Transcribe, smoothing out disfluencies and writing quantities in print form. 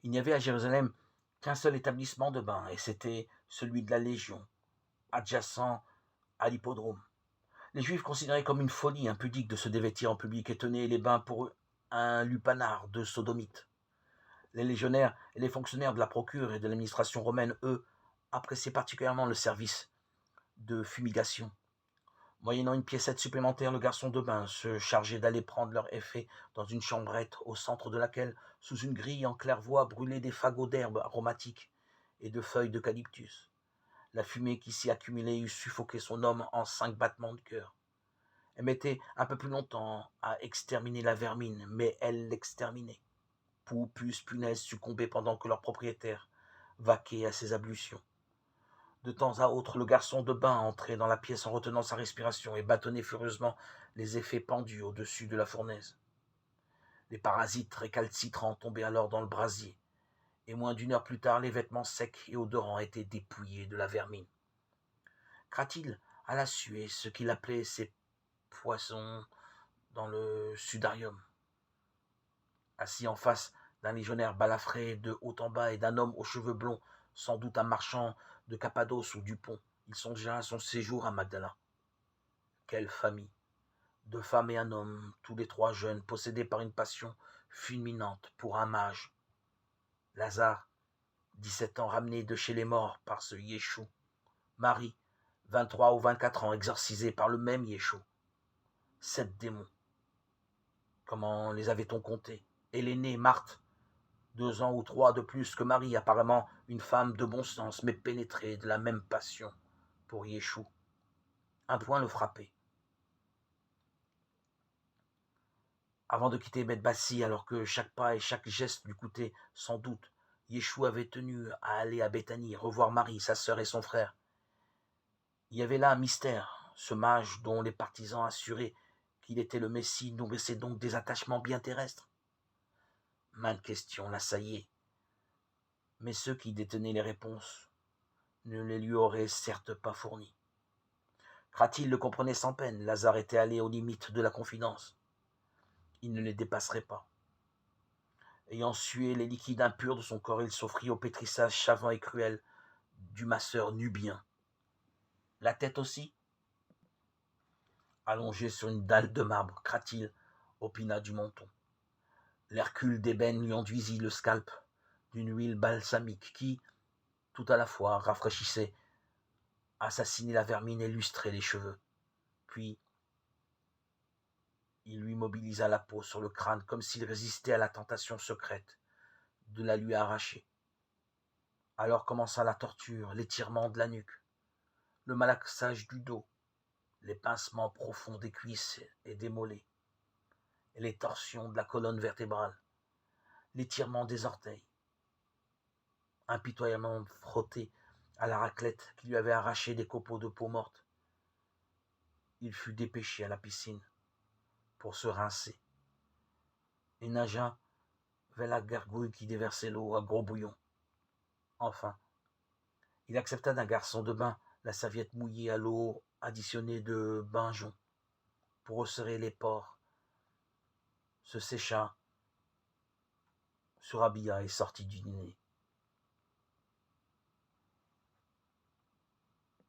Il n'y avait à Jérusalem qu'un seul établissement de bain, et c'était celui de la Légion, adjacent à l'hippodrome. Les Juifs considéraient comme une folie impudique de se dévêtir en public et tenaient les bains pour eux un lupanar de sodomites. Les légionnaires et les fonctionnaires de la procure et de l'administration romaine, eux, appréciaient particulièrement le service de fumigation. Moyennant une piécette supplémentaire, le garçon de bain se chargeait d'aller prendre leur effet dans une chambrette au centre de laquelle, sous une grille en claire-voie, brûlaient des fagots d'herbes aromatiques et de feuilles d'eucalyptus. La fumée qui s'y accumulait eût suffoqué son homme en 5 battements de cœur. Elle mettait un peu plus longtemps à exterminer la vermine, mais elle l'exterminait. Poux, puces, punaises succombaient pendant que leur propriétaire vaquait à ses ablutions. De temps à autre, le garçon de bain entrait dans la pièce en retenant sa respiration et bâtonnait furieusement les effets pendus au-dessus de la fournaise. Les parasites récalcitrants tombaient alors dans le brasier, et moins d'une heure plus tard, les vêtements secs et odorants étaient dépouillés de la vermine. Cratil alla suer ce qu'il appelait ses poissons dans le sudarium. Assis en face d'un légionnaire balafré de haut en bas et d'un homme aux cheveux blonds, sans doute un marchand de Cappadoce ou du Pont, il songea à son séjour à Magdala. Quelle famille! 2 femmes et un homme, tous les 3 jeunes, possédés par une passion fulminante pour un mage. Lazare, 17 ans, ramené de chez les morts par ce Yéchou. Marie, 23 ou 24 ans, exorcisée par le même Yéchou. 7 démons. Comment les avait-on comptés? Et l'aînée, Marthe, 2 ans ou 3 de plus que Marie, apparemment une femme de bon sens, mais pénétrée de la même passion pour Yéchou. Un point le frappait. Avant de quitter Beth-Bassi, alors que chaque pas et chaque geste lui coûtaient sans doute, Yéchou avait tenu à aller à Béthanie, revoir Marie, sa sœur et son frère. Il y avait là un mystère. Ce mage dont les partisans assuraient qu'il était le Messie nourrissait donc des attachements bien terrestres. Maintes questions l'assaillaient, mais ceux qui détenaient les réponses ne les lui auraient certes pas fournies. Cratil le comprenait sans peine, Lazare était allé aux limites de la confidence. Il ne les dépasserait pas. Ayant sué les liquides impurs de son corps, il s'offrit au pétrissage savant et cruel du masseur nubien. La tête aussi? Allongé sur une dalle de marbre, Cratil opina du menton. L'Hercule d'ébène lui enduisit le scalp d'une huile balsamique qui, tout à la fois, rafraîchissait, assassinait la vermine et lustrait les cheveux. Puis, il lui mobilisa la peau sur le crâne comme s'il résistait à la tentation secrète de la lui arracher. Alors commença la torture, l'étirement de la nuque, le malaxage du dos, les pincements profonds des cuisses et des mollets, et les torsions de la colonne vertébrale, l'étirement des orteils. Impitoyablement frotté à la raclette qui lui avait arraché des copeaux de peau morte, il fut dépêché à la piscine pour se rincer et nagea vers la gargouille qui déversait l'eau à gros bouillon. Enfin, il accepta d'un garçon de bain la serviette mouillée à l'eau additionnée de bain-jonc pour resserrer les pores, se sécha, se rhabilla et sortit du dîner.